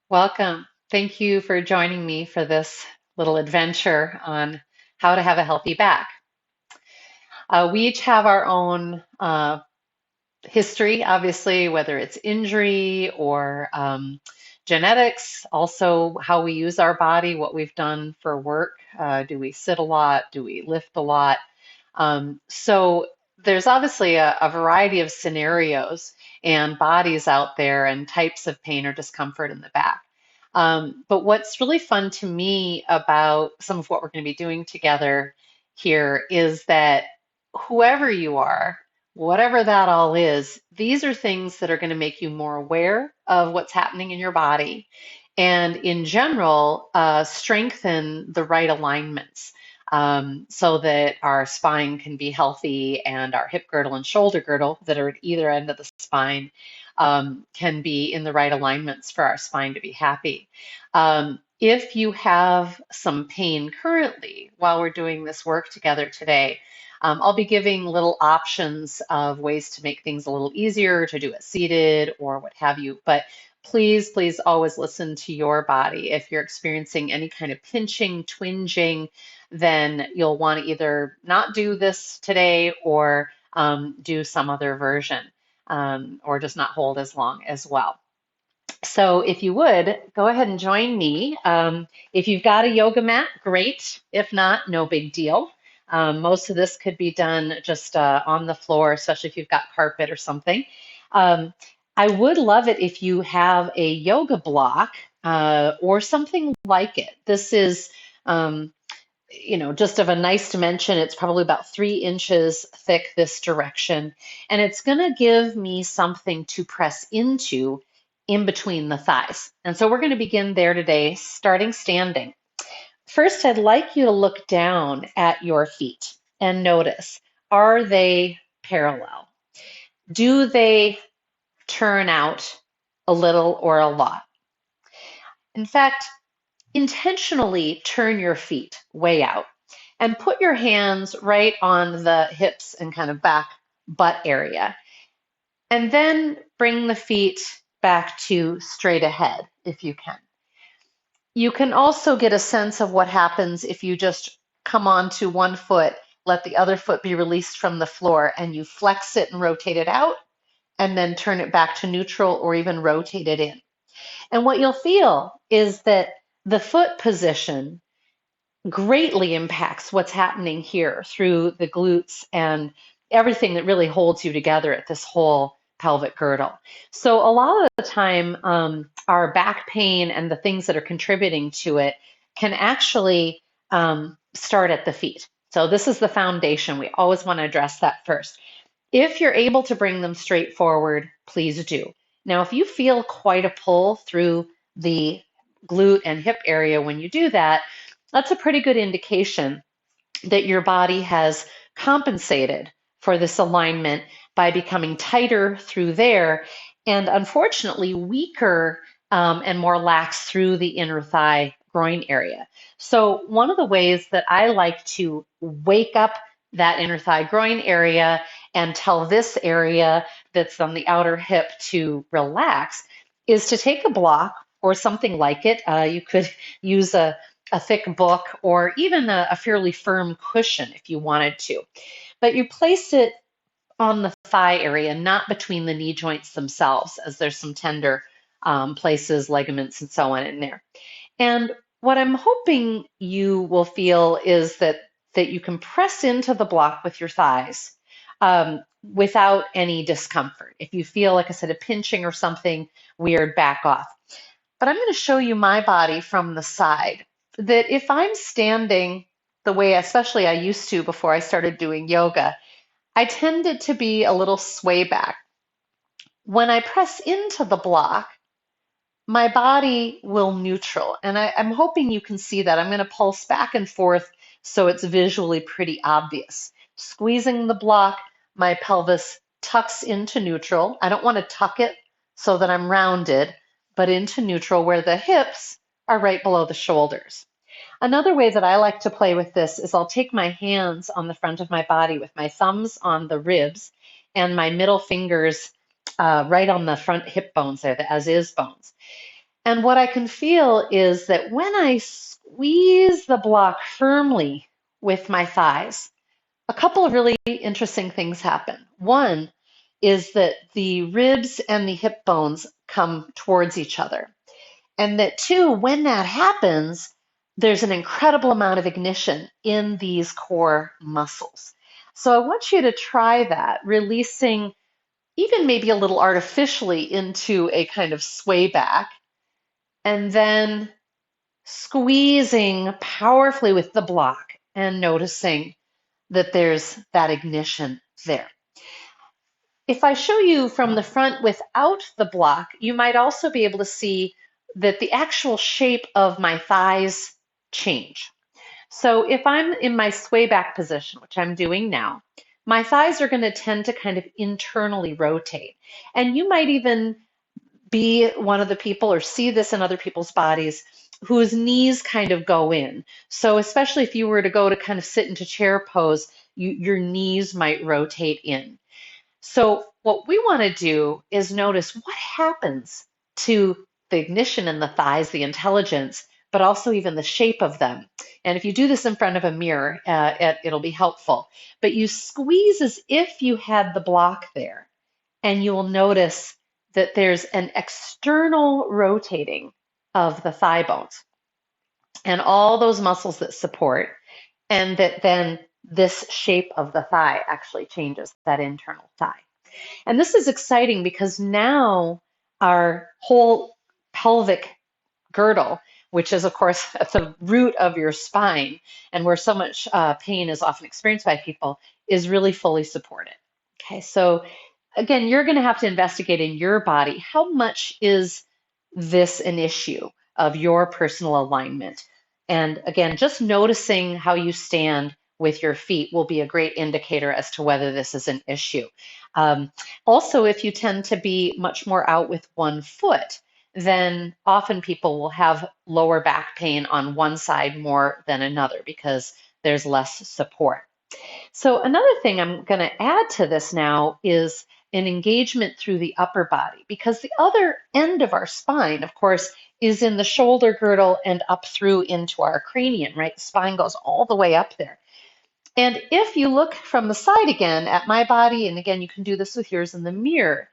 Welcome. Thank you for joining me for this little adventure on how to have a healthy back. We each have our own history, obviously, whether it's injury or genetics, also how we use our body, what we've done for work. Do we sit a lot? Do we lift a lot? So there's obviously a variety of scenarios and bodies out there and types of pain or discomfort in the back. But what's really fun to me about some of what we're going to be doing together here is that whoever you are, whatever that all is, these are things that are going to make you more aware of what's happening in your body and, in general, strengthen the right alignments so that our spine can be healthy and our hip girdle and shoulder girdle that are at either end of the spine can be in the right alignments for our spine to be happy. If you have some pain currently while we're doing this work together today, I'll be giving little options of ways to make things a little easier to do it seated or what have you. But please, please always listen to your body. If you're experiencing any kind of pinching, twinging, then you'll want to either not do this today or do some other version or just not hold as long as well. So if you would, go ahead and join me. If you've got a yoga mat, great. If not, no big deal. Most of this could be done just on the floor, especially if you've got carpet or something. Um, I would love it if you have a yoga block or something like it. This is, just of a nice dimension. It's probably about 3 inches thick this direction. And it's going to give me something to press into in between the thighs. And so we're going to begin there today, starting standing. First, I'd like you to look down at your feet and notice, are they parallel? Do they turn out a little or a lot? In fact, intentionally turn your feet way out and put your hands right on the hips and kind of back butt area. And then bring the feet back to straight ahead if you can. You can also get a sense of what happens if you just come onto one foot, let the other foot be released from the floor, and you flex it and rotate it out, and then turn it back to neutral or even rotate it in. And what you'll feel is that the foot position greatly impacts what's happening here through the glutes and everything that really holds you together at this whole pelvic girdle. So a lot of the time, our back pain and the things that are contributing to it can actually start at the feet. So this is the foundation. We always want to address that first. If you're able to bring them straight forward, please do. Now, if you feel quite a pull through the glute and hip area when you do that, that's a pretty good indication that your body has compensated for this alignment by becoming tighter through there and unfortunately weaker and more lax through the inner thigh groin area. So one of the ways that I like to wake up that inner thigh groin area and tell this area that's on the outer hip to relax is to take a block or something like it. You could use a thick book or even a fairly firm cushion if you wanted to. But you place it on the thigh area, not between the knee joints themselves, as there's some tender places, ligaments, and so on in there. And what I'm hoping you will feel is that you can press into the block with your thighs without any discomfort. If you feel, like I said, a pinching or something weird, back off. But I'm going to show you my body from the side, that if I'm standing the way, especially I used to before I started doing yoga, I tended to be a little sway back. When I press into the block, my body will neutral. And I'm hoping you can see that. I'm going to pulse back and forth so it's visually pretty obvious. Squeezing the block, my pelvis tucks into neutral. I don't want to tuck it so that I'm rounded, but into neutral where the hips are right below the shoulders. Another way that I like to play with this is I'll take my hands on the front of my body with my thumbs on the ribs and my middle fingers right on the front hip bones there, the as is bones. And what I can feel is that when I squeeze the block firmly with my thighs, a couple of really interesting things happen. One is that the ribs and the hip bones come towards each other. And that two, when that happens, there's an incredible amount of ignition in these core muscles. So I want you to try that, releasing even maybe a little artificially into a kind of sway back, and then squeezing powerfully with the block and noticing that there's that ignition there. If I show you from the front without the block, you might also be able to see that the actual shape of my thighs change. So if I'm in my sway back position, which I'm doing now, my thighs are going to tend to kind of internally rotate. And you might even be one of the people or see this in other people's bodies whose knees kind of go in. So especially if you were to go to kind of sit into chair pose, your knees might rotate in. So what we want to do is notice what happens to the ignition in the thighs, the intelligence, but also even the shape of them. And if you do this in front of a mirror, it'll be helpful. But you squeeze as if you had the block there, and you will notice that there's an external rotating of the thigh bones and all those muscles that support, and that then this shape of the thigh actually changes that internal thigh. And this is exciting because now our whole pelvic girdle, which is, of course, at the root of your spine and where so much pain is often experienced by people, is really fully supported. Okay, so again, you're going to have to investigate in your body how much is this an issue of your personal alignment. And again, just noticing how you stand with your feet will be a great indicator as to whether this is an issue. Also, if you tend to be much more out with one foot, then often people will have lower back pain on one side more than another because there's less support. So another thing I'm going to add to this now is an engagement through the upper body, because the other end of our spine, of course, is in the shoulder girdle and up through into our cranium, right? The spine goes all the way up there. And if you look from the side again at my body, and again, you can do this with yours in the mirror,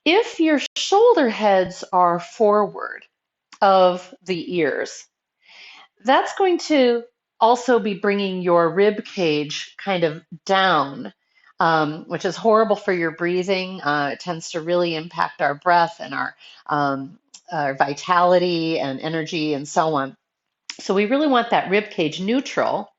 if your shoulder heads are forward of the ears, that's going to also be bringing your rib cage kind of down, which is horrible for your breathing. It tends to really impact our breath and our vitality and energy and so on. So we really want that rib cage neutral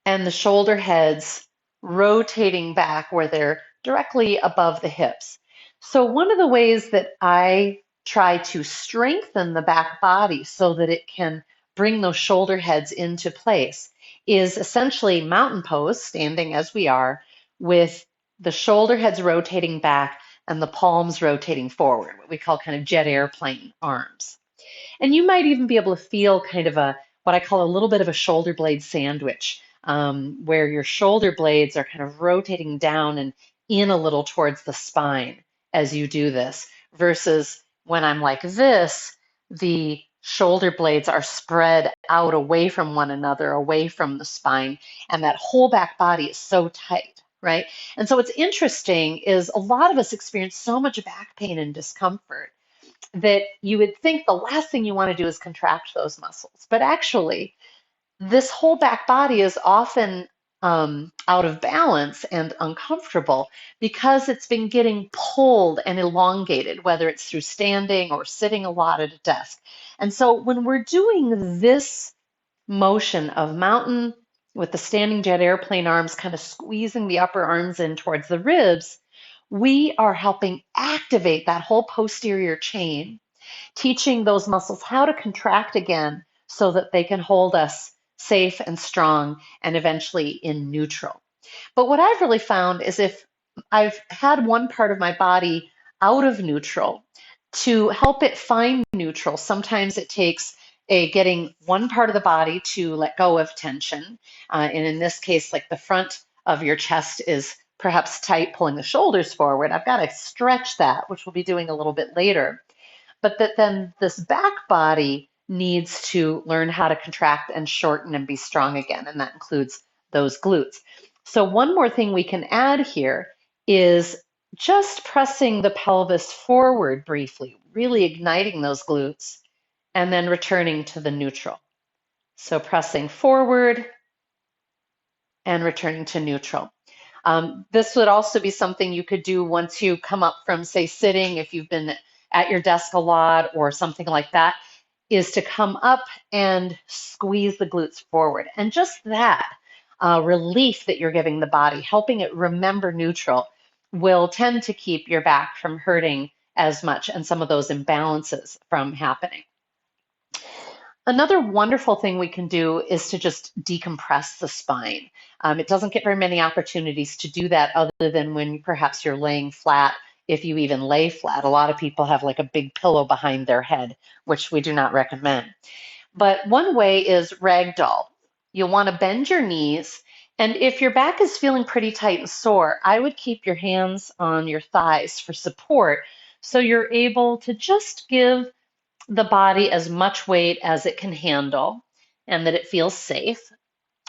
and the shoulder heads rotating back where they're directly above the hips. So one of the ways that I try to strengthen the back body so that it can bring those shoulder heads into place is essentially mountain pose, standing as we are, with the shoulder heads rotating back and the palms rotating forward, what we call kind of jet airplane arms. And you might even be able to feel kind of what I call a little bit of a shoulder blade sandwich, where your shoulder blades are kind of rotating down and in a little towards the spine as you do this, versus when I'm like this, the shoulder blades are spread out away from one another, away from the spine, and that whole back body is so tight, right? And so what's interesting is a lot of us experience so much back pain and discomfort that you would think the last thing you want to do is contract those muscles. But actually, this whole back body is often out of balance and uncomfortable because it's been getting pulled and elongated, whether it's through standing or sitting a lot at a desk. And so when we're doing this motion of mountain with the standing jet airplane arms kind of squeezing the upper arms in towards the ribs, we are helping activate that whole posterior chain, teaching those muscles how to contract again so that they can hold us safe and strong and eventually in neutral. But what I've really found is if I've had one part of my body out of neutral, to help it find neutral, sometimes it takes getting one part of the body to let go of tension. And in this case, like the front of your chest is perhaps tight, pulling the shoulders forward. I've got to stretch that, which we'll be doing a little bit later. but that then this back body needs to learn how to contract and shorten and be strong again, and that includes those glutes. So one more thing we can add here is just pressing the pelvis forward briefly, really igniting those glutes, and then returning to the neutral. So pressing forward and returning to neutral. This would also be something you could do once you come up from, say, sitting, if you've been at your desk a lot or something like that, is to come up and squeeze the glutes forward. And just that relief that you're giving the body, helping it remember neutral, will tend to keep your back from hurting as much and some of those imbalances from happening. Another wonderful thing we can do is to just decompress the spine. It doesn't get very many opportunities to do that other than when perhaps you're laying flat, if you even lay flat. A lot of people have like a big pillow behind their head, which we do not recommend. But one way is ragdoll. You'll want to bend your knees, and if your back is feeling pretty tight and sore, I would keep your hands on your thighs for support so you're able to just give the body as much weight as it can handle and that it feels safe.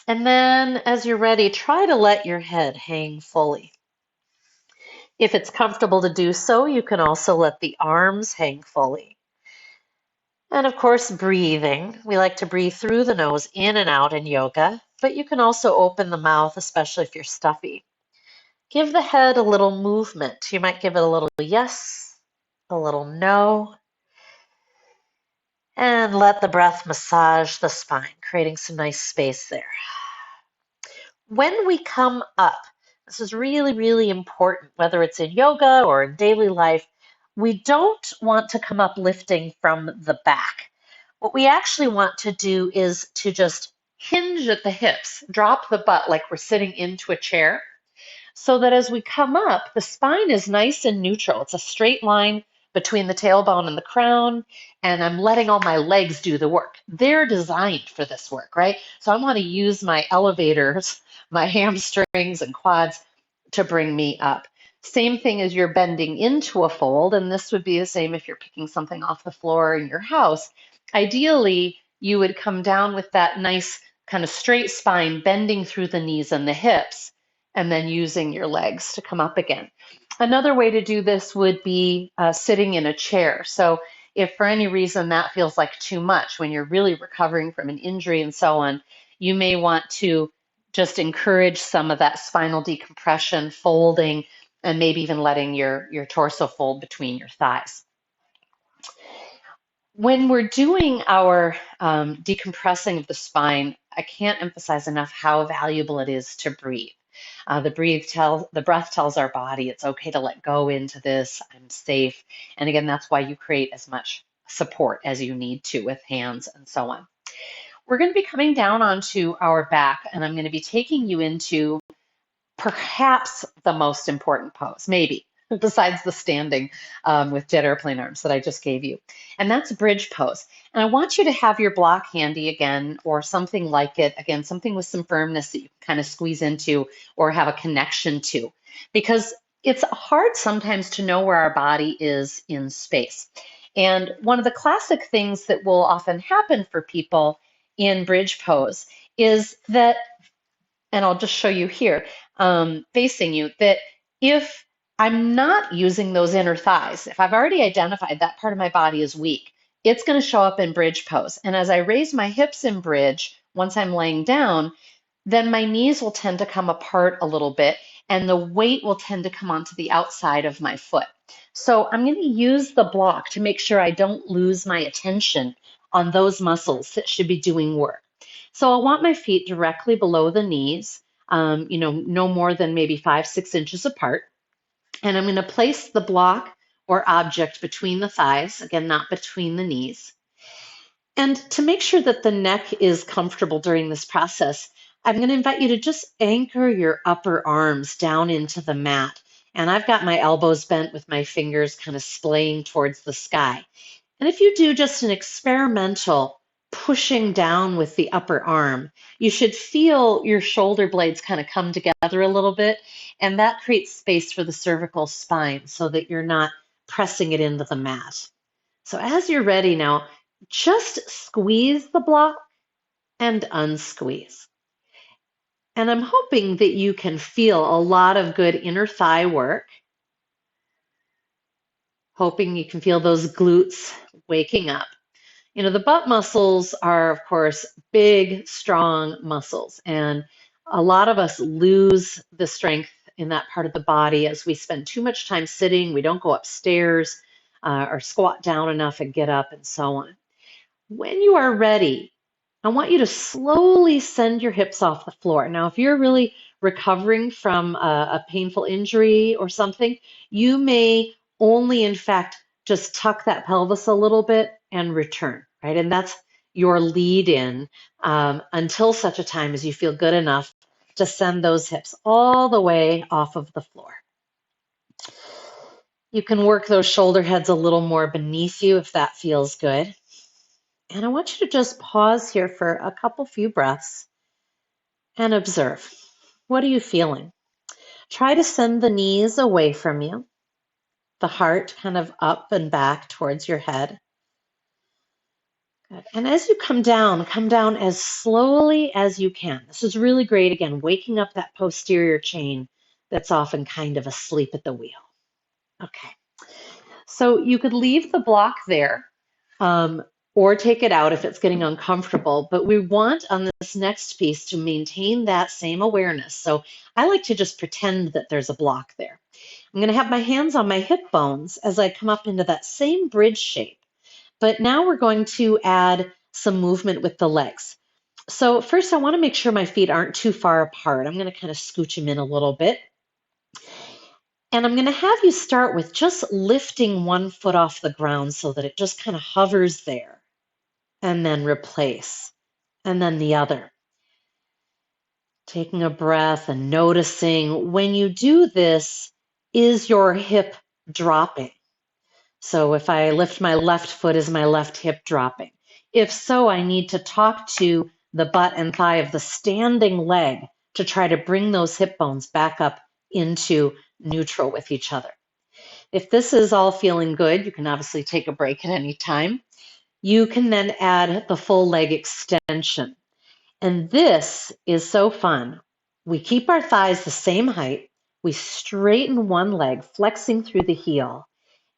And then as you're ready, try to let your head hang fully. If it's comfortable to do so, you can also let the arms hang fully. And of course, breathing. We like to breathe through the nose in and out in yoga, but you can also open the mouth, especially if you're stuffy. Give the head a little movement. You might give it a little yes, a little no, and let the breath massage the spine, creating some nice space there. When we come up, this is really, really important, whether it's in yoga or in daily life, we don't want to come up lifting from the back. What we actually want to do is to just hinge at the hips, drop the butt like we're sitting into a chair, so that as we come up, the spine is nice and neutral. It's a straight line between the tailbone and the crown, and I'm letting all my legs do the work. They're designed for this work, right? So I want to use my elevators, my hamstrings and quads to bring me up. Same thing as you're bending into a fold, and this would be the same if you're picking something off the floor in your house. Ideally, you would come down with that nice kind of straight spine, bending through the knees and the hips, and then using your legs to come up again. Another way to do this would be sitting in a chair. So if for any reason that feels like too much when you're really recovering from an injury and so on, you may want to just encourage some of that spinal decompression, folding, and maybe even letting your torso fold between your thighs. When we're doing our decompressing of the spine, I can't emphasize enough how valuable it is to breathe. The breath tells our body it's okay to let go into this. I'm safe. And again, that's why you create as much support as you need to with hands and so on. We're going to be coming down onto our back, and I'm going to be taking you into perhaps the most important pose, maybe, besides the standing with jet airplane arms that I just gave you. And that's bridge pose. And I want you to have your block handy again, or something like it, again, something with some firmness that you can kind of squeeze into or have a connection to. Because it's hard sometimes to know where our body is in space. And one of the classic things that will often happen for people in bridge pose is that, and I'll just show you here, facing you, that if I'm not using those inner thighs, if I've already identified that part of my body is weak, it's going to show up in bridge pose. And as I raise my hips in bridge, once I'm laying down, then my knees will tend to come apart a little bit, and the weight will tend to come onto the outside of my foot. So I'm going to use the block to make sure I don't lose my attention on those muscles that should be doing work. So I want my feet directly below the knees, no more than maybe 5-6 inches apart. And I'm going to place the block or object between the thighs, again, not between the knees. And to make sure that the neck is comfortable during this process, I'm going to invite you to just anchor your upper arms down into the mat. And I've got my elbows bent with my fingers kind of splaying towards the sky. And if you do just an experimental pushing down with the upper arm, you should feel your shoulder blades kind of come together a little bit, and that creates space for the cervical spine so that you're not pressing it into the mat. So as you're ready now, just squeeze the block and unsqueeze. And I'm hoping that you can feel a lot of good inner thigh work. Hoping you can feel those glutes waking up. You know, the butt muscles are, of course, big, strong muscles. And a lot of us lose the strength in that part of the body as we spend too much time sitting. We don't go upstairs or squat down enough and get up and so on. When you are ready, I want you to slowly send your hips off the floor. Now, if you're really recovering from a painful injury or something, you may only, in fact, just tuck that pelvis a little bit and return, right? And that's your lead in until such a time as you feel good enough to send those hips all the way off of the floor. You can work those shoulder heads a little more beneath you if that feels good. And I want you to just pause here for a few breaths and observe. What are you feeling? Try to send the knees away from you, the heart kind of up and back towards your head. Good. And as you come down as slowly as you can. This is really great, again, waking up that posterior chain that's often kind of asleep at the wheel. Okay. So you could leave the block there. Or take it out if it's getting uncomfortable. But we want on this next piece to maintain that same awareness. So I like to just pretend that there's a block there. I'm going to have my hands on my hip bones as I come up into that same bridge shape. But now we're going to add some movement with the legs. So first I want to make sure my feet aren't too far apart. I'm going to kind of scooch them in a little bit. And I'm going to have you start with just lifting one foot off the ground so that it just kind of hovers there. And then replace, and then the other. Taking a breath and noticing when you do this, is your hip dropping? So if I lift my left foot, is my left hip dropping? If so, I need to talk to the butt and thigh of the standing leg to try to bring those hip bones back up into neutral with each other. If this is all feeling good, you can obviously take a break at any time. You can then add the full leg extension. And this is so fun. We keep our thighs the same height. We straighten one leg, flexing through the heel,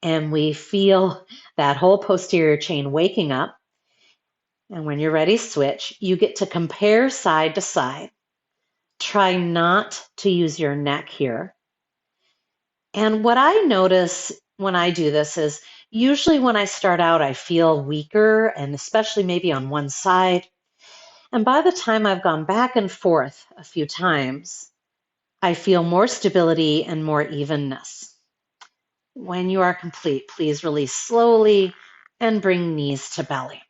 and we feel that whole posterior chain waking up. And when you're ready, switch. You get to compare side to side. Try not to use your neck here. And what I notice when I do this is usually when I start out, I feel weaker, and especially maybe on one side. And by the time I've gone back and forth a few times, I feel more stability and more evenness. When you are complete, please release slowly and bring knees to belly.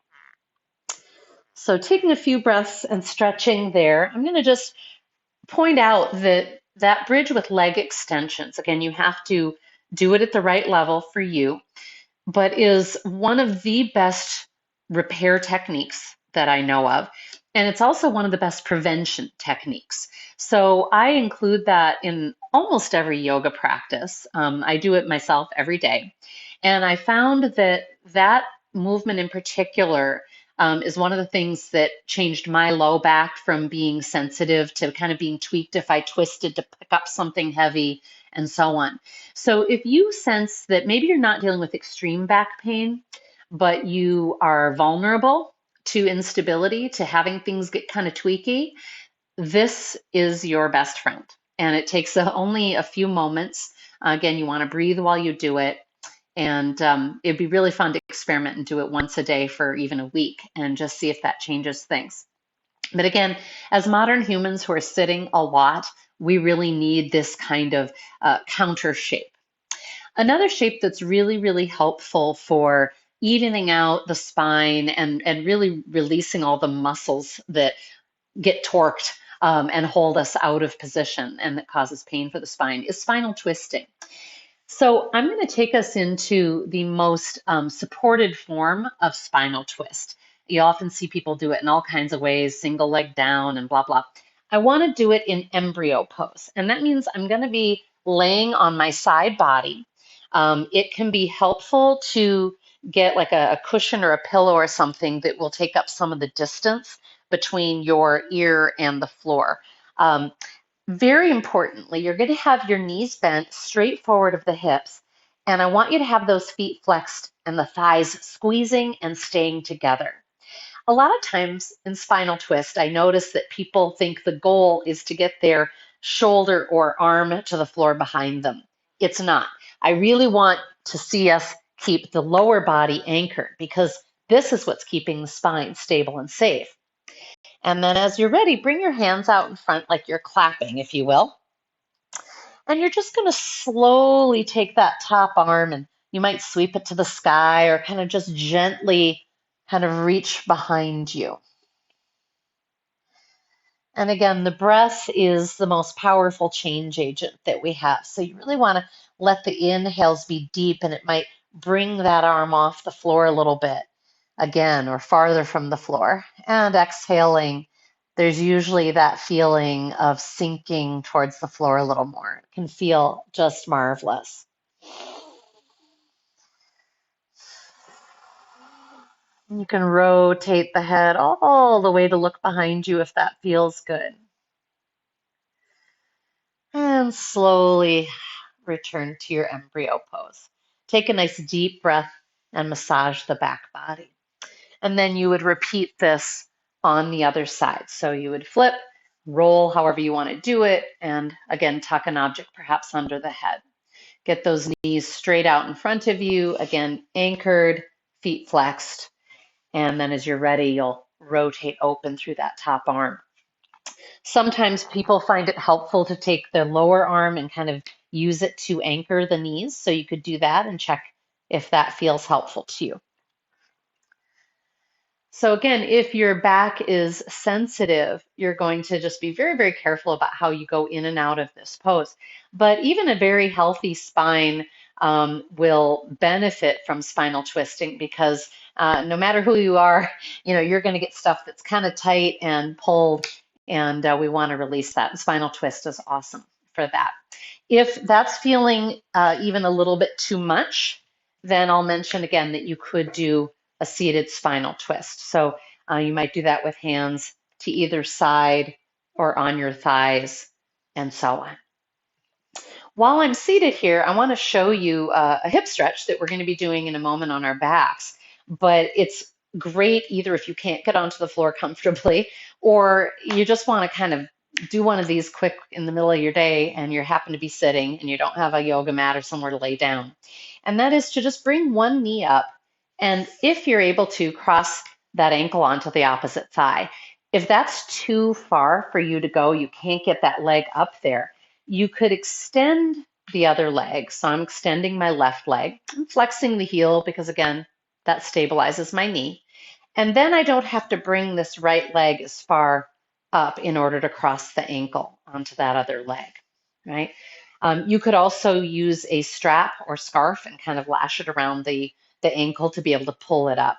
So taking a few breaths and stretching there, I'm going to just point out that that bridge with leg extensions, again, you have to do it at the right level for you, but is one of the best repair techniques that I know of. And it's also one of the best prevention techniques. So I include that in almost every yoga practice. I do it myself every day. And I found that that movement in particular is one of the things that changed my low back from being sensitive to kind of being tweaked if I twisted to pick up something heavy and so on. So if you sense that maybe you're not dealing with extreme back pain, but you are vulnerable to instability, to having things get kind of tweaky, this is your best friend. And it takes only a few moments. Again, you want to breathe while you do it. And it'd be really fun to experiment and do it once a day for even a week and just see if that changes things. But again, as modern humans who are sitting a lot, we really need this kind of counter shape. Another shape that's really, really helpful for evening out the spine and really releasing all the muscles that get torqued and hold us out of position and that causes pain for the spine is spinal twisting. So I'm going to take us into the most supported form of spinal twist. You often see people do it in all kinds of ways, single leg down and blah, blah. I want to do it in embryo pose. And that means I'm going to be laying on my side body. It can be helpful to get like a cushion or a pillow or something that will take up some of the distance between your ear and the floor. Um, Very importantly, you're going to have your knees bent straight forward of the hips, and I want you to have those feet flexed and the thighs squeezing and staying together. A lot of times in spinal twist, I notice that people think the goal is to get their shoulder or arm to the floor behind them. It's not. I really want to see us keep the lower body anchored because this is what's keeping the spine stable and safe. And then as you're ready, bring your hands out in front like you're clapping, if you will. And you're just going to slowly take that top arm and you might sweep it to the sky or kind of just gently kind of reach behind you. And again, the breath is the most powerful change agent that we have. So you really want to let the inhales be deep, and it might bring that arm off the floor a little bit again, or farther from the floor. And exhaling, there's usually that feeling of sinking towards the floor a little more. It can feel just marvelous. You can rotate the head all the way to look behind you if that feels good. And slowly return to your embryo pose. Take a nice deep breath and massage the back body. And then you would repeat this on the other side. So you would flip, roll however you want to do it, and again, tuck an object perhaps under the head. Get those knees straight out in front of you, again, anchored, feet flexed. And then as you're ready, you'll rotate open through that top arm. Sometimes people find it helpful to take their lower arm and kind of use it to anchor the knees. So you could do that and check if that feels helpful to you. So again, if your back is sensitive, you're going to just be very, very careful about how you go in and out of this pose. But even a very healthy spine will benefit from spinal twisting because no matter who you are, you're going to get stuff that's kind of tight and pulled, and we want to release that. And spinal twist is awesome for that. If that's feeling even a little bit too much, then I'll mention again that you could do a seated spinal twist. So you might do that with hands to either side or on your thighs and so on. While I'm seated here, I want to show you a hip stretch that we're going to be doing in a moment on our backs. But it's great either if you can't get onto the floor comfortably or you just want to kind of do one of these quick in the middle of your day and you happen to be sitting and you don't have a yoga mat or somewhere to lay down. And that is to just bring one knee up, and if you're able to, cross that ankle onto the opposite thigh. If that's too far for you to go, you can't get that leg up there, you could extend the other leg. So I'm extending my left leg. I'm flexing the heel because, again, that stabilizes my knee. And then I don't have to bring this right leg as far up in order to cross the ankle onto that other leg, right? You could also use a strap or scarf and kind of lash it around the ankle to be able to pull it up.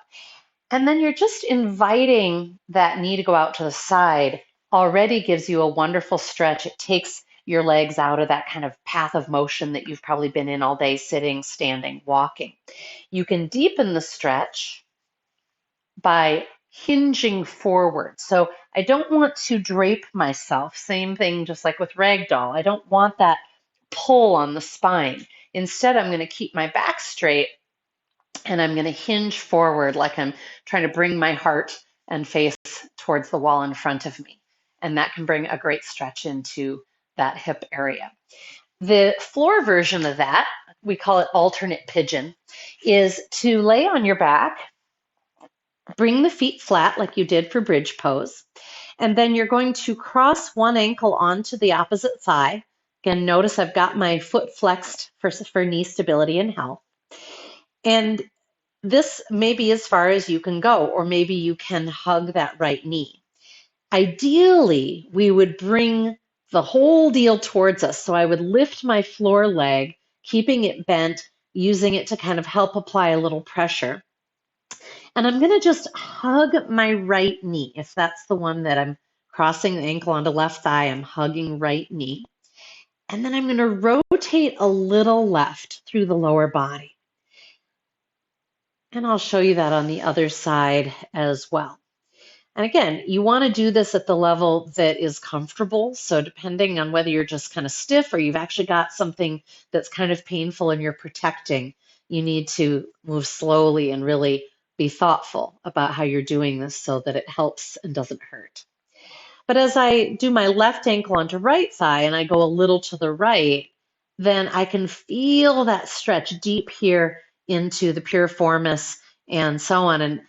And then you're just inviting that knee to go out to the side already gives you a wonderful stretch. It takes your legs out of that kind of path of motion that you've probably been in all day, sitting, standing, walking. You can deepen the stretch by hinging forward. So I don't want to drape myself. Same thing, just like with ragdoll. I don't want that pull on the spine. Instead, I'm going to keep my back straight and I'm going to hinge forward like I'm trying to bring my heart and face towards the wall in front of me. And that can bring a great stretch into that hip area. The floor version of that, we call it alternate pigeon, is to lay on your back, bring the feet flat like you did for bridge pose, and then you're going to cross one ankle onto the opposite thigh. Again, notice I've got my foot flexed for knee stability and health. And this may be as far as you can go, or maybe you can hug that right knee. Ideally, we would bring the whole deal towards us. So I would lift my floor leg, keeping it bent, using it to kind of help apply a little pressure. And I'm going to just hug my right knee. If that's the one that I'm crossing the ankle onto left thigh, I'm hugging right knee. And then I'm going to rotate a little left through the lower body. And I'll show you that on the other side as well. And again, you want to do this at the level that is comfortable. So depending on whether you're just kind of stiff or you've actually got something that's kind of painful and you're protecting, you need to move slowly and really be thoughtful about how you're doing this so that it helps and doesn't hurt. But as I do my left ankle onto right thigh and I go a little to the right, then I can feel that stretch deep here into the piriformis and so on. And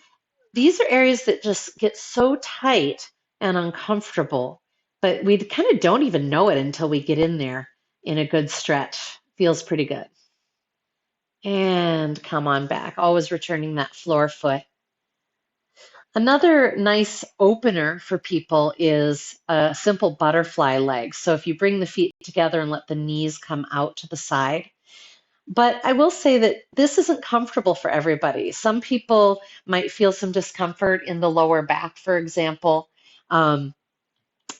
these are areas that just get so tight and uncomfortable, but we kind of don't even know it until we get in there in a good stretch. Feels pretty good. And come on back, always returning that floor foot. Another nice opener for people is a simple butterfly leg. So if you bring the feet together and let the knees come out to the side. But I will say that this isn't comfortable for everybody. Some people might feel some discomfort in the lower back, for example. Um,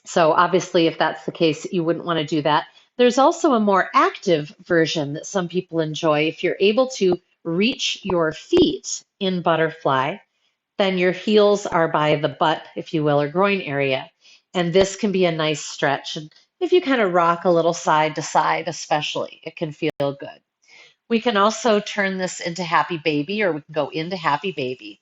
so obviously, if that's the case, you wouldn't want to do that. There's also a more active version that some people enjoy. If you're able to reach your feet in butterfly, then your heels are by the butt, if you will, or groin area. And this can be a nice stretch. And if you kind of rock a little side to side, especially, it can feel good. We can also turn this into happy baby, or we can go into happy baby.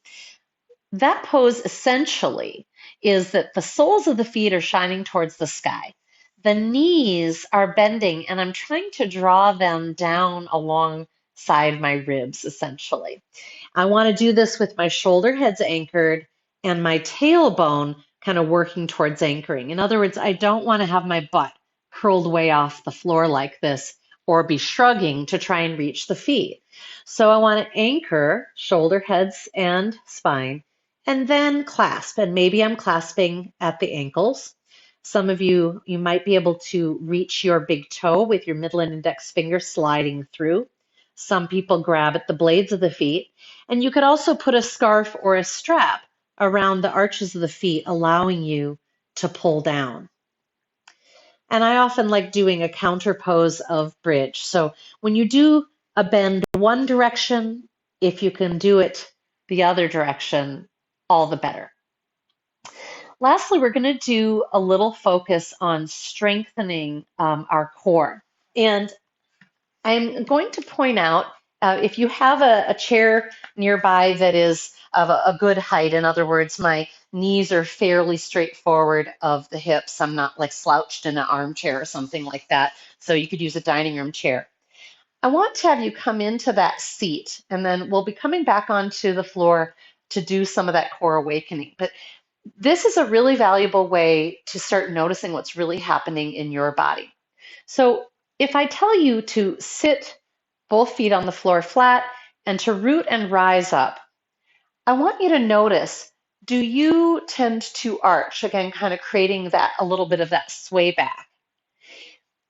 That pose essentially is that the soles of the feet are shining towards the sky. The knees are bending, and I'm trying to draw them down alongside my ribs, essentially. I want to do this with my shoulder heads anchored and my tailbone kind of working towards anchoring. In other words, I don't want to have my butt curled way off the floor like this or be shrugging to try and reach the feet. So I want to anchor shoulder heads and spine and then clasp. And maybe I'm clasping at the ankles. Some of you might be able to reach your big toe with your middle and index finger sliding through. Some people grab at the blades of the feet. And you could also put a scarf or a strap around the arches of the feet, allowing you to pull down. And I often like doing a counter pose of bridge. So when you do a bend one direction, if you can do it the other direction, all the better. Lastly, we're going to do a little focus on strengthening our core. And I'm going to point out if you have a chair nearby that is of a good height, in other words, my knees are fairly straightforward of the hips. I'm not like slouched in an armchair or something like that. So you could use a dining room chair. I want to have you come into that seat, and then we'll be coming back onto the floor to do some of that core awakening. But this is a really valuable way to start noticing what's really happening in your body. So if I tell you to sit both feet on the floor flat and to root and rise up, I want you to notice, do you tend to arch? Again, kind of creating that a little bit of that sway back.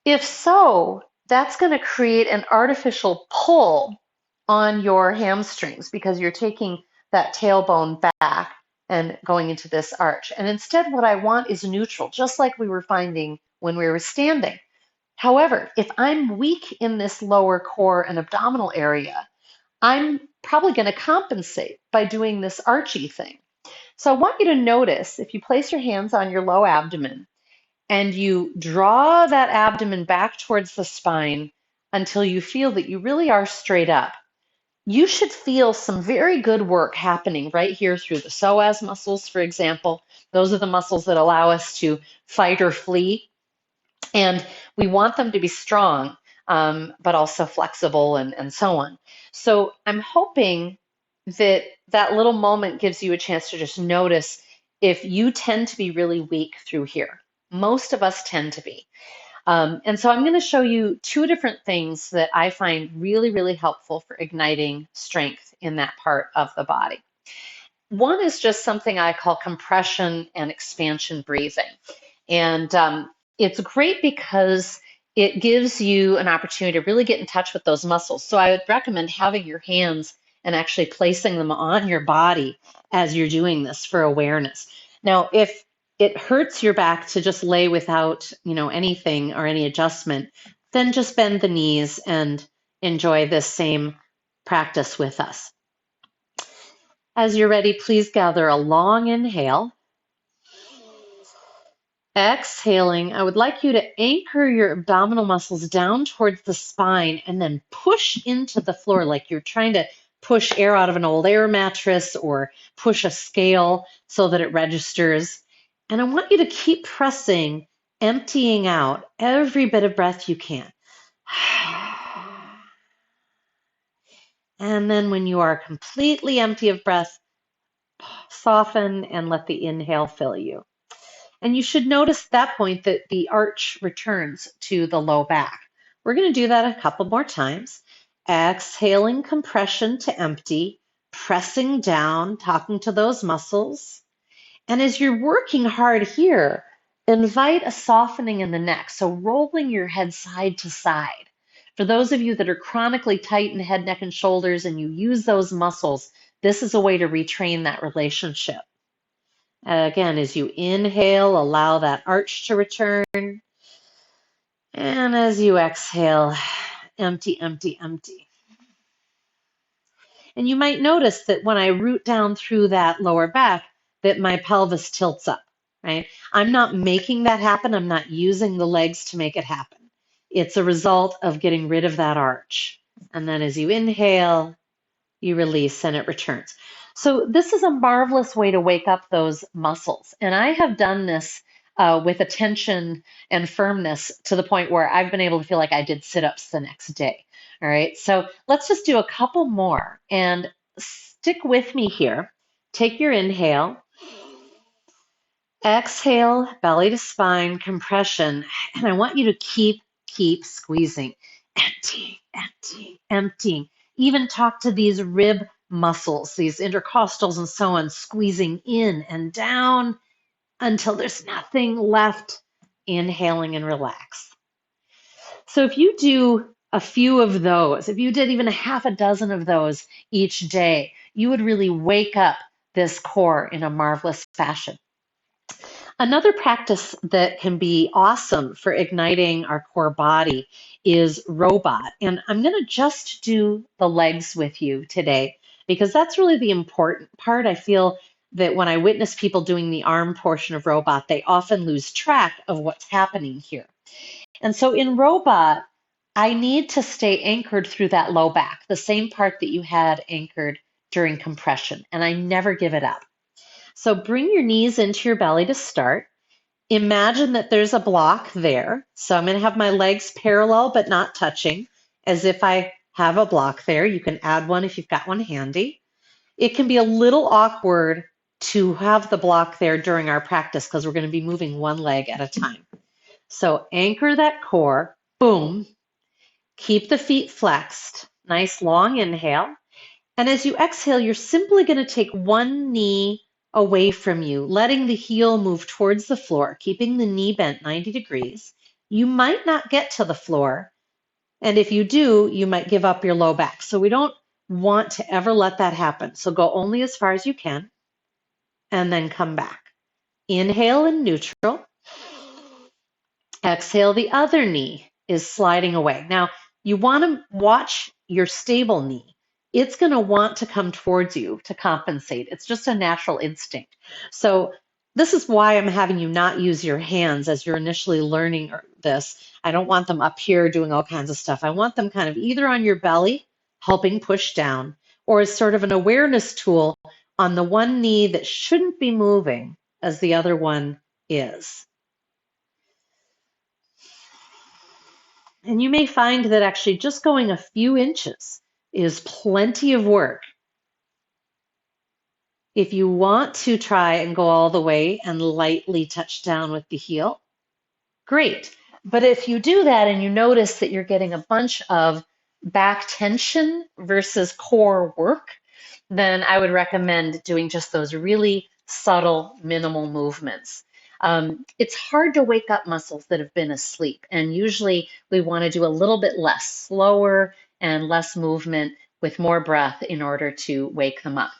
If so, that's going to create an artificial pull on your hamstrings because you're taking that tailbone back and going into this arch. And instead, what I want is neutral, just like we were finding when we were standing. However, if I'm weak in this lower core and abdominal area, I'm probably going to compensate by doing this archy thing. So I want you to notice if you place your hands on your low abdomen and you draw that abdomen back towards the spine until you feel that you really are straight up. You should feel some very good work happening right here through the psoas muscles, for example. Those are the muscles that allow us to fight or flee. And we want them to be strong, but also flexible and so on. So I'm hoping that that little moment gives you a chance to just notice if you tend to be really weak through here. Most of us tend to be. And so I'm going to show you two different things that I find really, really helpful for igniting strength in that part of the body. One is just something I call compression and expansion breathing. And it's great because it gives you an opportunity to really get in touch with those muscles. So I would recommend having your hands and actually placing them on your body as you're doing this for awareness. Now, if it hurts your back to just lay without, anything or any adjustment, then just bend the knees and enjoy this same practice with us. As you're ready, please gather a long inhale. Exhaling, I would like you to anchor your abdominal muscles down towards the spine and then push into the floor like you're trying to push air out of an old air mattress or push a scale so that it registers. And I want you to keep pressing, emptying out every bit of breath you can. And then when you are completely empty of breath, soften and let the inhale fill you. And you should notice at that point that the arch returns to the low back. We're going to do that a couple more times. Exhaling compression to empty, pressing down, talking to those muscles. And as you're working hard here, invite a softening in the neck. So rolling your head side to side. For those of you that are chronically tight in the head, neck, and shoulders, and you use those muscles, this is a way to retrain that relationship. Again, as you inhale, allow that arch to return. And as you exhale, empty, empty, empty. And you might notice that when I root down through that lower back, that my pelvis tilts up, right? I'm not making that happen. I'm not using the legs to make it happen. It's a result of getting rid of that arch. And then as you inhale, you release and it returns. So this is a marvelous way to wake up those muscles. And I have done this with attention and firmness to the point where I've been able to feel like I did sit-ups the next day. All right, so let's just do a couple more and stick with me here. Take your inhale. Exhale, belly to spine, compression. And I want you to keep squeezing. Emptying, emptying, emptying. Even talk to these rib muscles, these intercostals and so on, squeezing in and down until there's nothing left. Inhaling and relax. So if you do a few of those, if you did even a half a dozen of those each day, you would really wake up this core in a marvelous fashion. Another practice that can be awesome for igniting our core body is robot. And I'm going to just do the legs with you today because that's really the important part. I feel that when I witness people doing the arm portion of robot, they often lose track of what's happening here. And so in robot, I need to stay anchored through that low back, the same part that you had anchored during compression, and I never give it up. So bring your knees into your belly to start. Imagine that there's a block there. So I'm going to have my legs parallel but not touching, as if I have a block there. You can add one if you've got one handy. It can be a little awkward to have the block there during our practice because we're going to be moving one leg at a time. So anchor that core, boom. Keep the feet flexed. Nice long inhale. And as you exhale, you're simply going to take one knee away from you, letting the heel move towards the floor, keeping the knee bent 90 degrees. You might not get to the floor. And if you do, you might give up your low back. So we don't want to ever let that happen. So go only as far as you can and then come back. Inhale in neutral. Exhale, the other knee is sliding away. Now, you want to watch your stable knee. It's going to want to come towards you to compensate. It's just a natural instinct. So this is why I'm having you not use your hands as you're initially learning this. I don't want them up here doing all kinds of stuff. I want them kind of either on your belly, helping push down, or as sort of an awareness tool on the one knee that shouldn't be moving as the other one is. And you may find that actually just going a few inches is plenty of work. If you want to try and go all the way and lightly touch down with the heel, great. But if you do that and you notice that you're getting a bunch of back tension versus core work, then I would recommend doing just those really subtle, minimal movements. It's hard to wake up muscles that have been asleep, and usually we want to do a little bit less, slower and less movement with more breath in order to wake them up.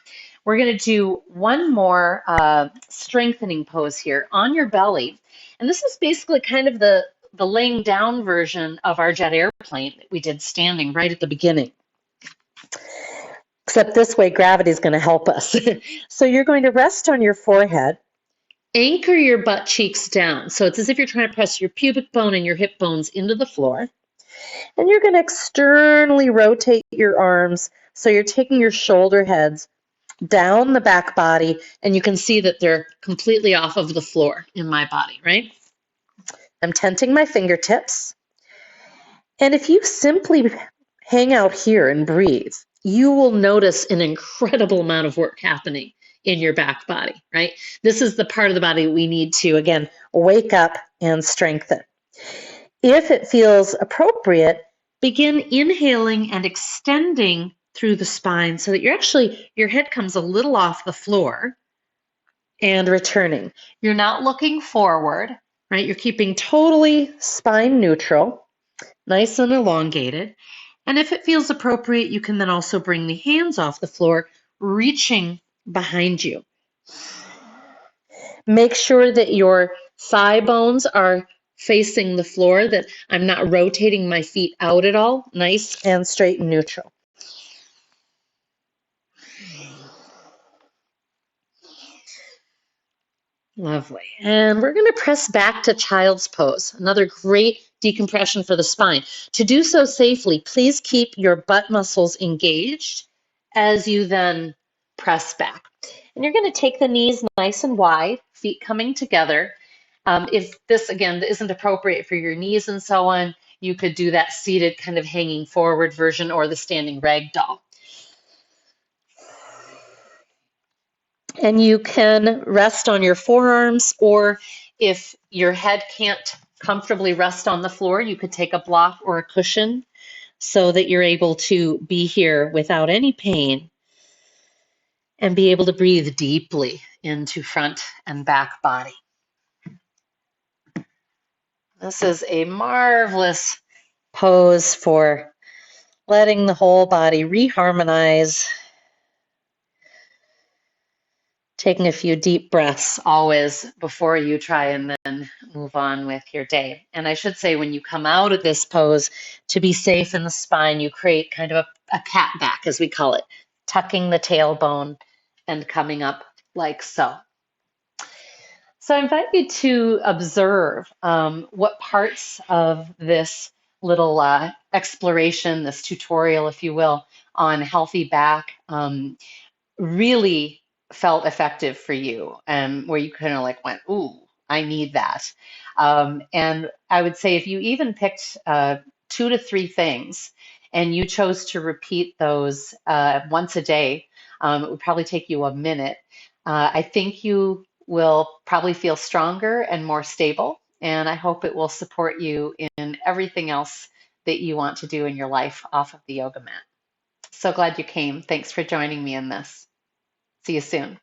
We're going to do one more strengthening pose here on your belly, and this is basically kind of the laying down version of our jet airplane that we did standing right at the beginning. except this way gravity is going to help us. So you're going to rest on your forehead. Anchor your butt cheeks down. So it's as if you're trying to press your pubic bone and your hip bones into the floor. And you're going to externally rotate your arms so you're taking your shoulder heads down the back body, and you can see that they're completely off of the floor in my body, right? I'm tenting my fingertips. And if you simply hang out here and breathe, you will notice an incredible amount of work happening in your back body, right? This is the part of the body we need to, again, wake up and strengthen. If it feels appropriate, begin inhaling and extending through the spine so that your head comes a little off the floor and returning. You're not looking forward, right? You're keeping totally spine neutral, nice and elongated. And if it feels appropriate, you can then also bring the hands off the floor, reaching behind you. Make sure that your thigh bones are facing the floor, that I'm not rotating my feet out at all. Nice and straight and neutral. Lovely. And we're going to press back to child's pose, another great decompression for the spine. To do so safely, please keep your butt muscles engaged as you then press back. And you're going to take the knees nice and wide, feet coming together. If this, again, isn't appropriate for your knees and so on, you could do that seated kind of hanging forward version or the standing rag doll. And you can rest on your forearms, or if your head can't comfortably rest on the floor, you could take a block or a cushion so that you're able to be here without any pain and be able to breathe deeply into front and back body. This is a marvelous pose for letting the whole body reharmonize. Taking a few deep breaths always before you try and then move on with your day. And I should say, when you come out of this pose, to be safe in the spine, you create kind of a cat back, as we call it, tucking the tailbone and coming up like so. So I invite you to observe what parts of this little exploration, this tutorial, if you will, on healthy back really felt effective for you, and where you kind of like went, ooh, I need that. And I would say if you even picked 2 to 3 things and you chose to repeat those once a day, it would probably take you a minute. I think you will probably feel stronger and more stable, and I hope it will support you in everything else that you want to do in your life off of the yoga mat. So glad you came. Thanks for joining me in this. See you soon.